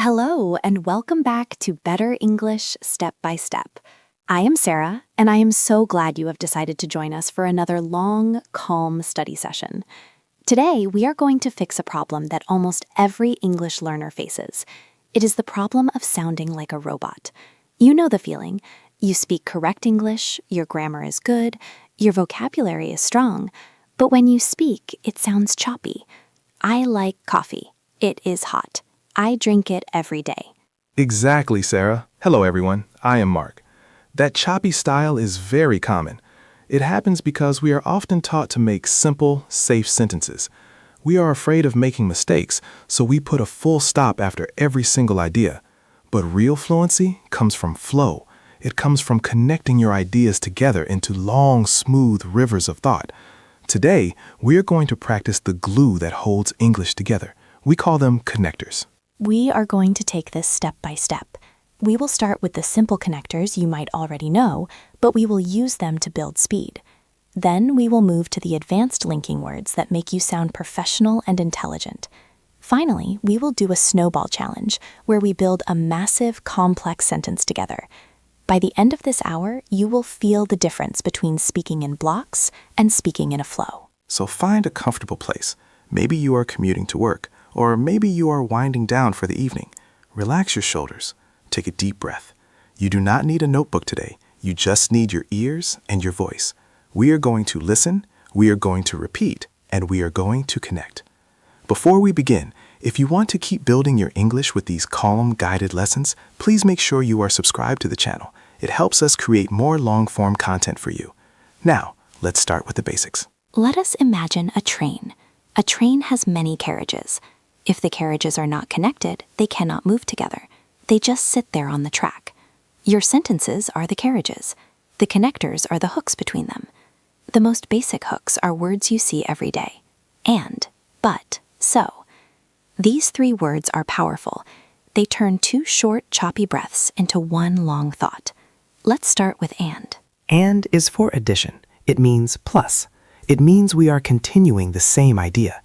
Hello, and welcome back to Better English Step by Step. I am Sarah, and I am so glad you have decided to join us for another long, calm study session. Today, we are going to fix a problem that almost every English learner faces. It is the problem of sounding like a robot. You know the feeling. You speak correct English, your grammar is good, your vocabulary is strong, but when you speak, it sounds choppy. I like coffee. It is hot. I drink it every day. Exactly, Sarah. Hello, everyone. I am Mark. That choppy style is very common. It happens because we are often taught to make simple, safe sentences. We are afraid of making mistakes, so we put a full stop after every single idea. But real fluency comes from flow. It comes from connecting your ideas together into long, smooth rivers of thought. Today, we are going to practice the glue that holds English together. We call them connectors. We are going to take this step by step. We will start with the simple connectors you might already know, but we will use them to build speed. Then we will move to the advanced linking words that make you sound professional and intelligent. Finally, we will do a snowball challenge where we build a massive, complex sentence together. By the end of this hour, you will feel the difference between speaking in blocks and speaking in a flow. So find a comfortable place. Maybe you are commuting to work, or maybe you are winding down for the evening. Relax your shoulders. Take a deep breath. You do not need a notebook today. You just need your ears and your voice. We are going to listen, we are going to repeat, and we are going to connect. Before we begin, if you want to keep building your English with these calm, guided lessons, please make sure you are subscribed to the channel. It helps us create more long-form content for you. Now, let's start with the basics. Let us imagine a train. A train has many carriages. If the carriages are not connected, they cannot move together. They just sit there on the track. Your sentences are the carriages. The connectors are the hooks between them. The most basic hooks are words you see every day. And, but, so. These three words are powerful. They turn two short, choppy breaths into one long thought. Let's start with and. And is for addition. It means plus. It means we are continuing the same idea.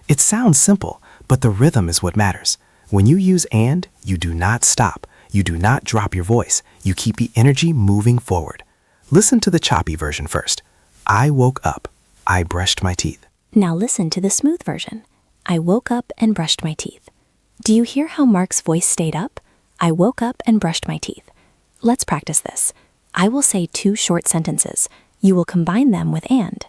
It sounds simple, but the rhythm is what matters. When you use and, you do not stop. You do not drop your voice. You keep the energy moving forward. Listen to the choppy version first. I woke up. I brushed my teeth. Now listen to the smooth version. I woke up and brushed my teeth. Do you hear how Mark's voice stayed up? I woke up and brushed my teeth. Let's practice this. I will say two short sentences. You will combine them with and.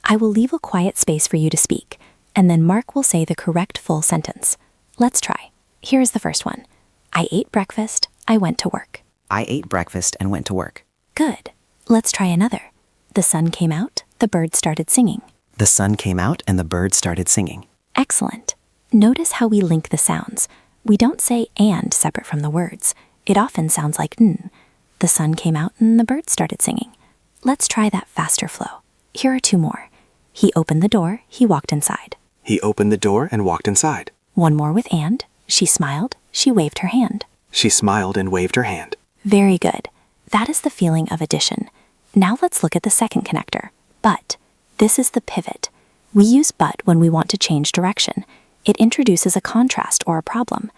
I will leave a quiet space for you to speak, and then Mark will say the correct full sentence. Let's try. Here is the first one. I ate breakfast. I went to work. I ate breakfast and went to work. Good. Let's try another. The sun came out. The birds started singing. The sun came out and the birds started singing. Excellent. Notice how we link the sounds. We don't say and separate from the words. It often sounds like n. The sun came out and the birds started singing. Let's try that faster flow. Here are two more. He opened the door. He walked inside. He opened the door and walked inside. One more with and. She smiled. She waved her hand. She smiled and waved her hand. Very good. That is the feeling of addition. Now let's look at the second connector, but. This is the pivot. We use but when we want to change direction. It introduces a contrast or a problem.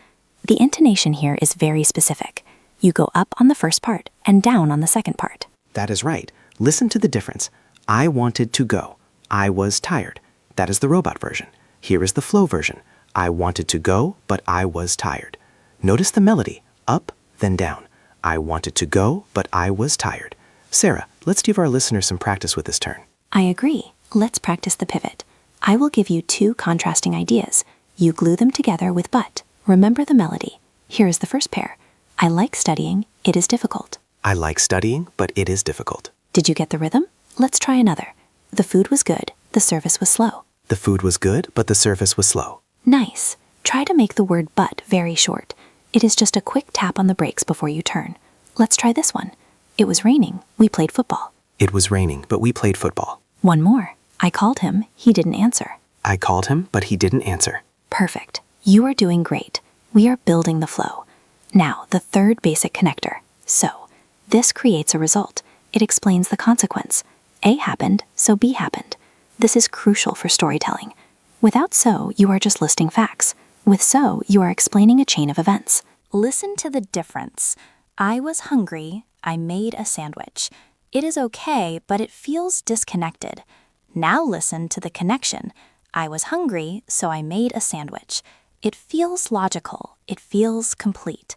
The intonation here is very specific. You go up on the first part and down on the second part. That is right. Listen to the difference. I wanted to go. I was tired. That is the robot version. Here is the flow version. I wanted to go, but I was tired. Notice the melody. Up, then down. I wanted to go, but I was tired. Sarah, let's give our listeners some practice with this turn. I agree. Let's practice the pivot. I will give you two contrasting ideas. You glue them together with but. Remember the melody. Here is the first pair. I like studying. It is difficult. I like studying, but it is difficult. Did you get the rhythm? Let's try another. The food was good. The service was slow. The food was good, but the service was slow. Nice. Try to make the word but very short. It is just a quick tap on the brakes before you turn. Let's try this one. It was raining. We played football. It was raining, but we played football. One more. I called him. He didn't answer. I called him, but he didn't answer. Perfect. You are doing great. We are building the flow. Now, the third basic connector. So. This creates a result. It explains the consequence. A happened, so B happened. This is crucial for storytelling. Without so, you are just listing facts. With so, you are explaining a chain of events. Listen to the difference. I was hungry, I made a sandwich. It is okay, but it feels disconnected. Now listen to the connection. I was hungry, so I made a sandwich. It feels logical. It feels complete.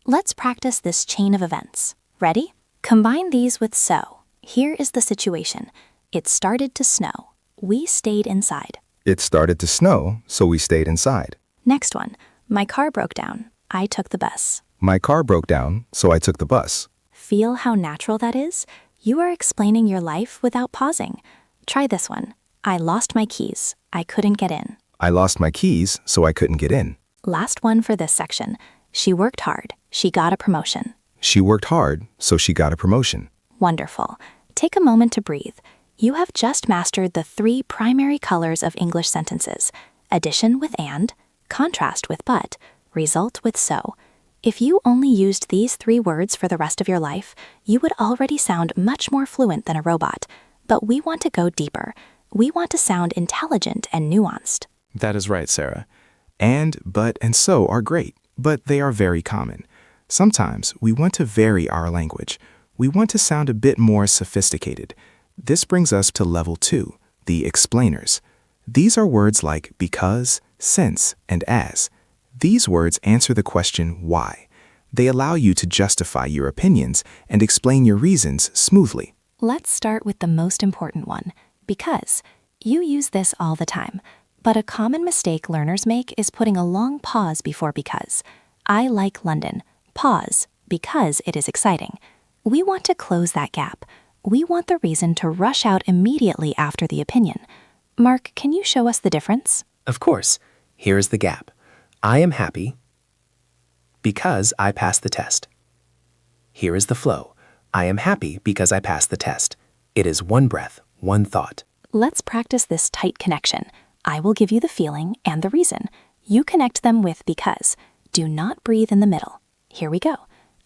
Let's practice this chain of events. Ready? Combine these with so. Here is the situation. It started to snow. We stayed inside. It started to snow, so we stayed inside. Next one. My car broke down. I took the bus. My car broke down, so I took the bus. Feel how natural that is? You are explaining your life without pausing. Try this one. I lost my keys. I couldn't get in. I lost my keys, so I couldn't get in. Last one for this section. She worked hard. She got a promotion. She worked hard, so she got a promotion. Wonderful. Take a moment to breathe. You have just mastered the 3 primary colors of English sentences: addition with and, contrast with but, result with so. If you only used these 3 words for the rest of your life, you would already sound much more fluent than a robot. But we want to go deeper. We want to sound intelligent and nuanced. That is right, Sarah. And, but, and so are great, but they are very common. Sometimes we want to vary our language. We want to sound a bit more sophisticated. This brings us to level 2, the explainers. These are words like because, since, and as. These words answer the question why. They allow you to justify your opinions and explain your reasons smoothly. Let's start with the most important one, because. You use this all the time, but a common mistake learners make is putting a long pause before because. I like London. Pause, because it is exciting. We want to close that gap. We want the reason to rush out immediately after the opinion. Mark, can you show us the difference? Of course. Here is the gap. I am happy because I passed the test. Here is the flow. I am happy because I passed the test. It is one breath, one thought. Let's practice this tight connection. I will give you the feeling and the reason. You connect them with because. Do not breathe in the middle. Here we go.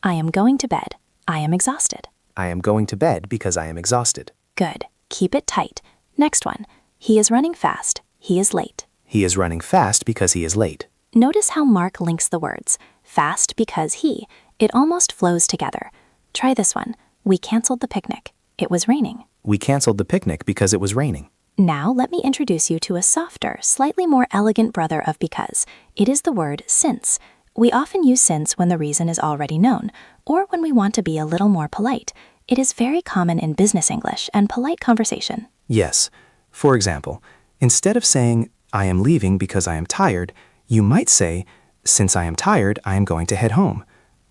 I am going to bed. I am exhausted. I am going to bed because I am exhausted. Good. Keep it tight. Next one. He is running fast. He is late. He is running fast because he is late. Notice how Mark links the words. Fast because he. It almost flows together. Try this one. We canceled the picnic. It was raining. We canceled the picnic because it was raining. Now let me introduce you to a softer, slightly more elegant brother of because. It is the word since. We often use since when the reason is already known, or when we want to be a little more polite. It is very common in business English and polite conversation. Yes. For example, instead of saying, I am leaving because I am tired, you might say, since I am tired, I am going to head home.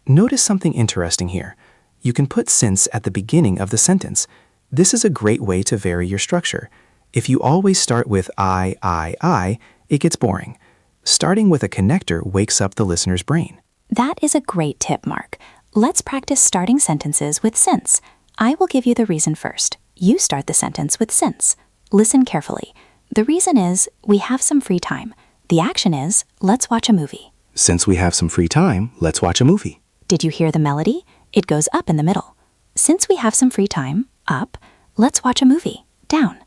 Notice something interesting here. You can put since at the beginning of the sentence. This is a great way to vary your structure. If you always start with I, it gets boring. Starting with a connector wakes up the listener's brain. That is a great tip, Mark. Let's practice starting sentences with since. I will give you the reason first. You start the sentence with since. Listen carefully. The reason is, we have some free time. The action is, let's watch a movie. Since we have some free time, let's watch a movie. Did you hear the melody? It goes up in the middle. Since we have some free time, up, let's watch a movie, down.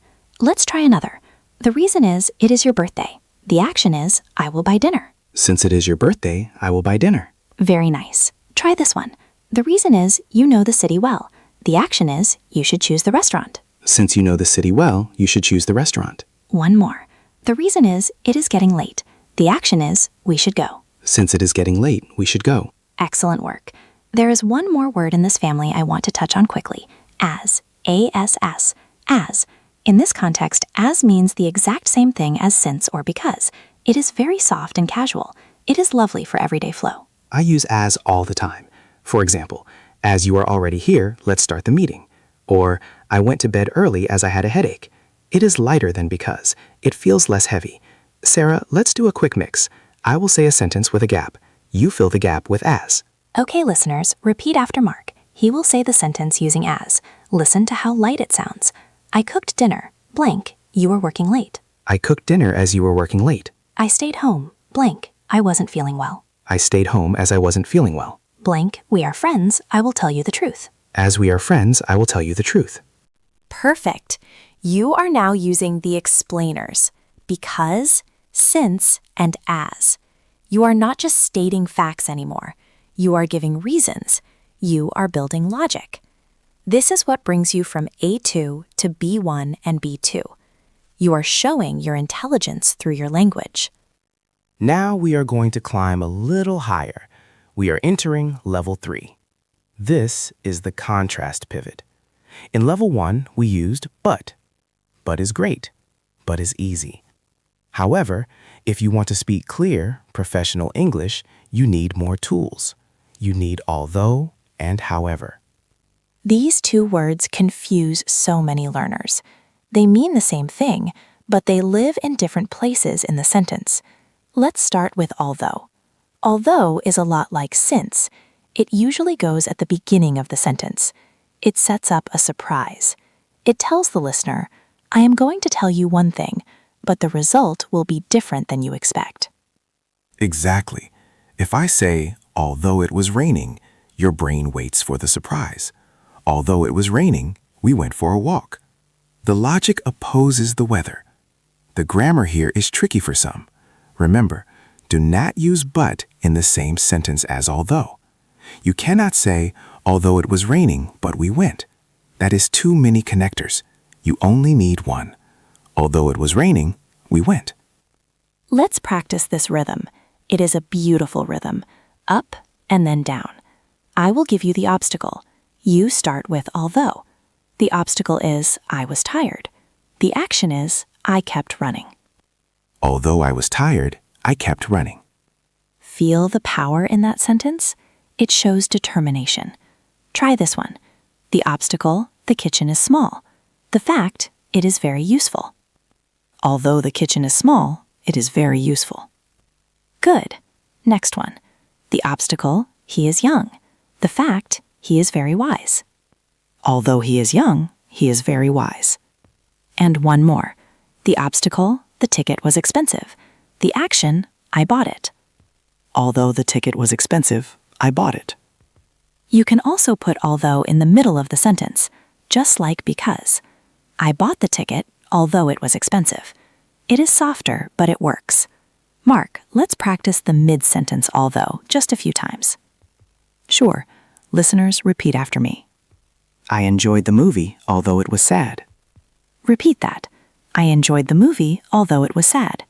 Let's try another. The reason is, it is your birthday. The action is, I will buy dinner. Since it is your birthday, I will buy dinner. Very nice. Try this one. The reason is, you know the city well. The action is, you should choose the restaurant. Since you know the city well, you should choose the restaurant. One more. The reason is, it is getting late. The action is, we should go. Since it is getting late, we should go. Excellent work. There is one more word in this family I want to touch on quickly. As. A-S-S. As. In this context, as means the exact same thing as since or because. It is very soft and casual. It is lovely for everyday flow. I use as all the time. For example, as you are already here, let's start the meeting. Or, I went to bed early as I had a headache. It is lighter than because. It feels less heavy. Sarah, let's do a quick mix. I will say a sentence with a gap. You fill the gap with as. Okay, listeners, repeat after Mark. He will say the sentence using as. Listen to how light it sounds. I cooked dinner, blank, you were working late. I cooked dinner as you were working late. I stayed home, blank, I wasn't feeling well. I stayed home as I wasn't feeling well. Blank, we are friends, I will tell you the truth. As we are friends, I will tell you the truth. Perfect. You are now using the explainers, because, since, and as. You are not just stating facts anymore. You are giving reasons. You are building logic. This is what brings you from A2 to B1 and B2. You are showing your intelligence through your language. Now we are going to climb a little higher. We are entering level 3. This is the contrast pivot. In level 1, we used but. But is great. But is easy. However, if you want to speak clear, professional English, you need more tools. You need although and however. These two words confuse so many learners. They mean the same thing, but they live in different places in the sentence. Let's start with although. Although is a lot like since. It usually goes at the beginning of the sentence. It sets up a surprise. It tells the listener, I am going to tell you one thing, but the result will be different than you expect. Exactly. If I say, although it was raining, your brain waits for the surprise. Although it was raining, we went for a walk. The logic opposes the weather. The grammar here is tricky for some. Remember, do not use but in the same sentence as although. You cannot say, although it was raining, but we went. That is too many connectors. You only need one. Although it was raining, we went. Let's practice this rhythm. It is a beautiful rhythm. Up and then down. I will give you the obstacle. You start with although. The obstacle is I was tired. The action is I kept running. Although I was tired, I kept running. Feel the power in that sentence? It shows determination. Try this one. The obstacle, the kitchen is small. The fact, it is very useful. Although the kitchen is small, it is very useful. Good. Next one. The obstacle, he is young. The fact, he is very wise. Although he is young, he is very wise. And one more. The obstacle, the ticket was expensive. The action, I bought it. Although the ticket was expensive, I bought it. You can also put although in the middle of the sentence, just like because. I bought the ticket, although it was expensive. It is softer, but it works. Mark, let's practice the mid-sentence although just a few times. Sure. Listeners, repeat after me. I enjoyed the movie, although it was sad. Repeat that. I enjoyed the movie, although it was sad.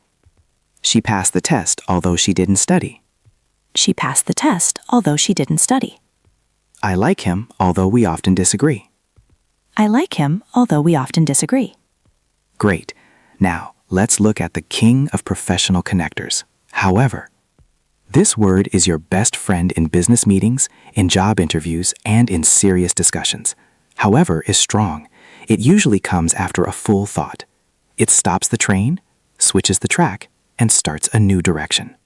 She passed the test, although she didn't study. She passed the test, although she didn't study. I like him, although we often disagree. I like him, although we often disagree. Great. Now, let's look at the king of professional connectors, however. This word is your best friend in business meetings, in job interviews, and in serious discussions. However is strong. It usually comes after a full thought. It stops the train, switches the track, and starts a new direction.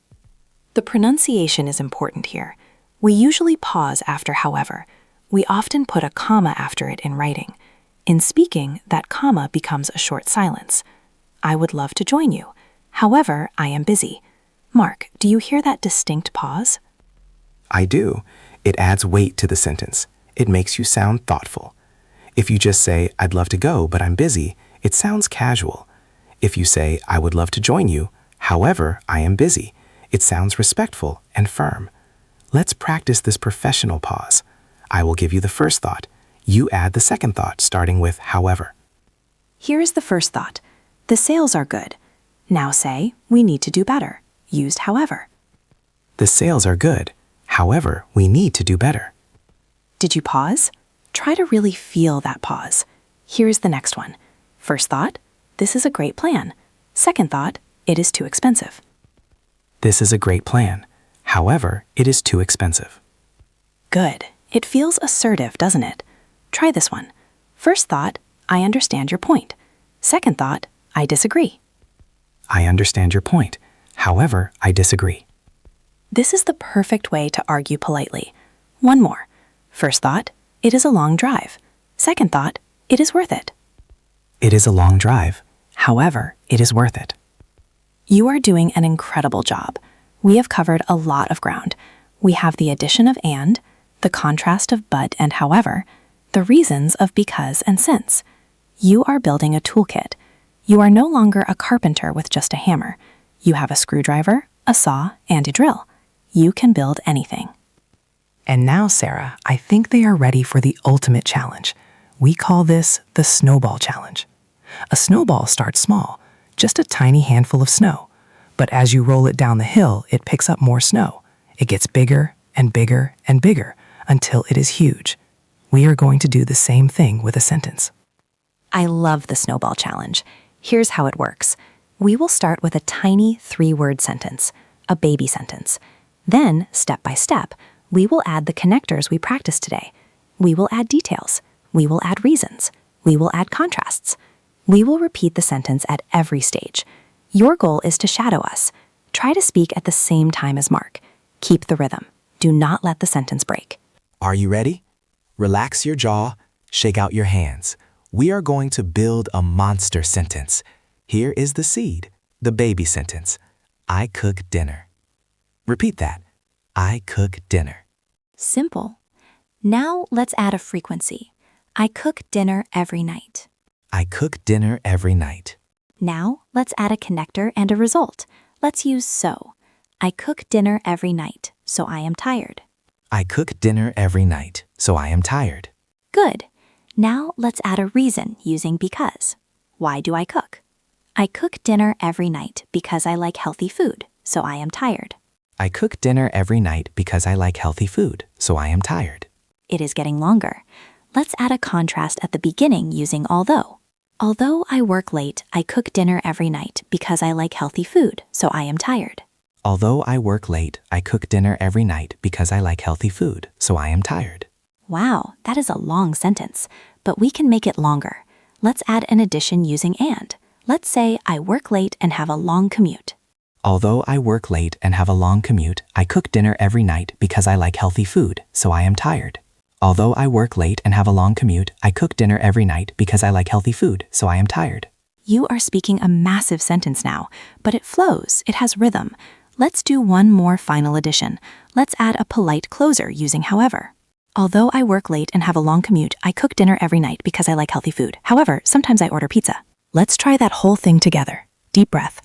The pronunciation is important here. We usually pause after however. We often put a comma after it in writing. In speaking, that comma becomes a short silence. I would love to join you. However, I am busy. Mark, do you hear that distinct pause? I do. It adds weight to the sentence. It makes you sound thoughtful. If you just say, I'd love to go, but I'm busy, it sounds casual. If you say, I would love to join you, however, I am busy, it sounds respectful and firm. Let's practice this professional pause. I will give you the first thought. You add the second thought, starting with however. Here is the first thought. The sales are good. Now say, we need to do better. Used however. The sales are good. However, we need to do better. Did you pause? Try to really feel that pause. Here's the next one. First thought, this is a great plan. Second thought, it is too expensive. This is a great plan. However, it is too expensive. Good. It feels assertive, doesn't it? Try this one. First thought, I understand your point. Second thought, I disagree. I understand your point. However, I disagree. This is the perfect way to argue politely. One more. First thought, it is a long drive. Second thought, it is worth it. It is a long drive. However, it is worth it. You are doing an incredible job. We have covered a lot of ground. We have the addition of and, the contrast of but and however, the reasons of because and since. You are building a toolkit. You are no longer a carpenter with just a hammer. You have a screwdriver, a saw, and a drill. You can build anything. And now, Sarah, I think they are ready for the ultimate challenge. We call this the Snowball Challenge. A snowball starts small, just a tiny handful of snow. But as you roll it down the hill, it picks up more snow. It gets bigger and bigger and bigger until it is huge. We are going to do the same thing with a sentence. I love the Snowball Challenge. Here's how it works. We will start with a tiny 3-word sentence, a baby sentence. Then, step by step, we will add the connectors we practiced today. We will add details. We will add reasons. We will add contrasts. We will repeat the sentence at every stage. Your goal is to shadow us. Try to speak at the same time as Mark. Keep the rhythm. Do not let the sentence break. Are you ready? Relax your jaw, shake out your hands. We are going to build a monster sentence. Here is the seed, the baby sentence. I cook dinner. Repeat that. I cook dinner. Simple. Now let's add a frequency. I cook dinner every night. I cook dinner every night. Now let's add a connector and a result. Let's use so. I cook dinner every night, so I am tired. I cook dinner every night, so I am tired. Good. Now let's add a reason using because. Why do I cook? I cook dinner every night because I like healthy food, so I am tired. I cook dinner every night because I like healthy food, so I am tired. It is getting longer. Let's add a contrast at the beginning using although. Although I work late, I cook dinner every night because I like healthy food, so I am tired. Although I work late, I cook dinner every night because I like healthy food, so I am tired. Wow, that is a long sentence, but we can make it longer. Let's add an addition using and. Let's say I work late and have a long commute. Although I work late and have a long commute, I cook dinner every night because I like healthy food, so I am tired. Although I work late and have a long commute, I cook dinner every night because I like healthy food, so I am tired. You are speaking a massive sentence now, but it flows, it has rhythm. Let's do one more final addition. Let's add a polite closer using however. Although I work late and have a long commute, I cook dinner every night because I like healthy food. However, sometimes I order pizza. Let's try that whole thing together. Deep breath.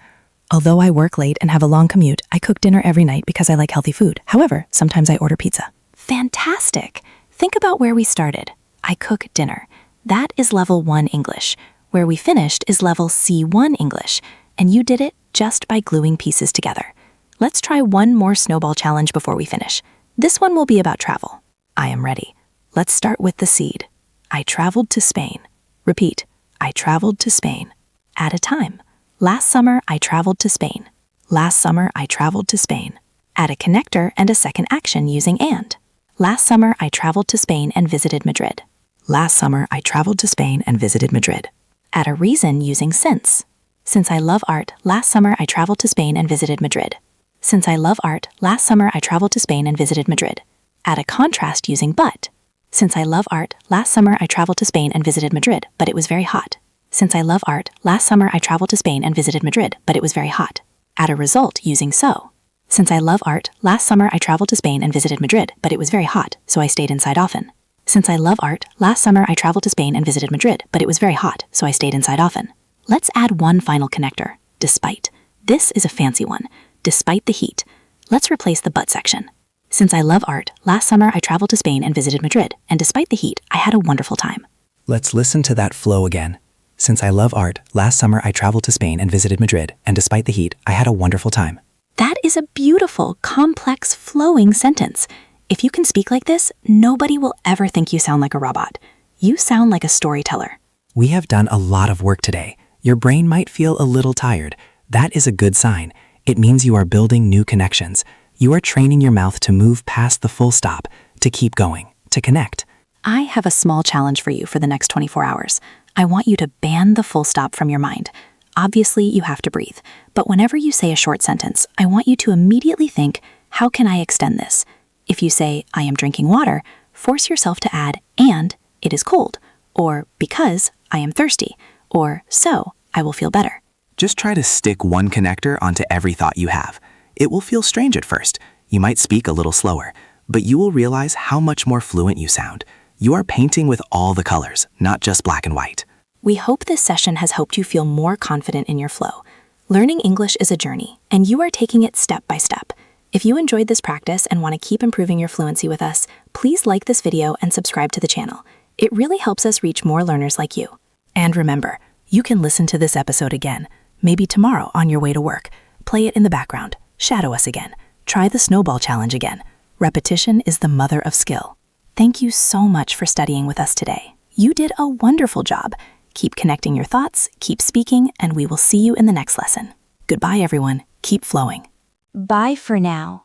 Although I work late and have a long commute, I cook dinner every night because I like healthy food. However, sometimes I order pizza. Fantastic! Think about where we started. I cook dinner. That is level 1 English. Where we finished is level C1 English, and you did it just by gluing pieces together. Let's try one more snowball challenge before we finish. This one will be about travel. I am ready. Let's start with the seed. I traveled to Spain. Repeat. I traveled to Spain. Add a time. Last summer, I traveled to Spain. Last summer, I traveled to Spain. Add a connector and a second action using and. Last summer, I traveled to Spain and visited Madrid. Last summer, I traveled to Spain and visited Madrid. Add a reason using since. Since I love art, last summer I traveled to Spain and visited Madrid. Since I love art, last summer I traveled to Spain and visited Madrid. Add a contrast using but. Since I love art, last summer I traveled to Spain and visited Madrid, but it was very hot. Since I love art, last summer I traveled to Spain and visited Madrid, but it was very hot. Add a result using so. Since I love art, last summer I traveled to Spain and visited Madrid, but it was very hot, so I stayed inside often. Since I love art, last summer I traveled to Spain and visited Madrid, but it was very hot, so I stayed inside often. Let's add one final connector, despite. This is a fancy one. Despite the heat. Let's replace the but section. Since I love art, last summer I traveled to Spain and visited Madrid, and despite the heat, I had a wonderful time. Let's listen to that flow again. Since I love art, last summer I traveled to Spain and visited Madrid, and despite the heat, I had a wonderful time. That is a beautiful, complex, flowing sentence. If you can speak like this, nobody will ever think you sound like a robot. You sound like a storyteller. We have done a lot of work today. Your brain might feel a little tired. That is a good sign. It means you are building new connections. You are training your mouth to move past the full stop, to keep going, to connect. I have a small challenge for you for the next 24 hours. I want you to ban the full stop from your mind. Obviously, you have to breathe, but whenever you say a short sentence, I want you to immediately think, how can I extend this? If you say, I am drinking water, force yourself to add, and it is cold, or because I am thirsty, or so I will feel better. Just try to stick one connector onto every thought you have. It will feel strange at first. You might speak a little slower, but you will realize how much more fluent you sound. You are painting with all the colors, not just black and white. We hope this session has helped you feel more confident in your flow. Learning English is a journey, and you are taking it step by step. If you enjoyed this practice and want to keep improving your fluency with us, please like this video and subscribe to the channel. It really helps us reach more learners like you. And remember, you can listen to this episode again, maybe tomorrow on your way to work. Play it in the background, shadow us again, try the Snowball challenge again. Repetition is the mother of skill. Thank you so much for studying with us today. You did a wonderful job. Keep connecting your thoughts, keep speaking, and we will see you in the next lesson. Goodbye, everyone. Keep flowing. Bye for now.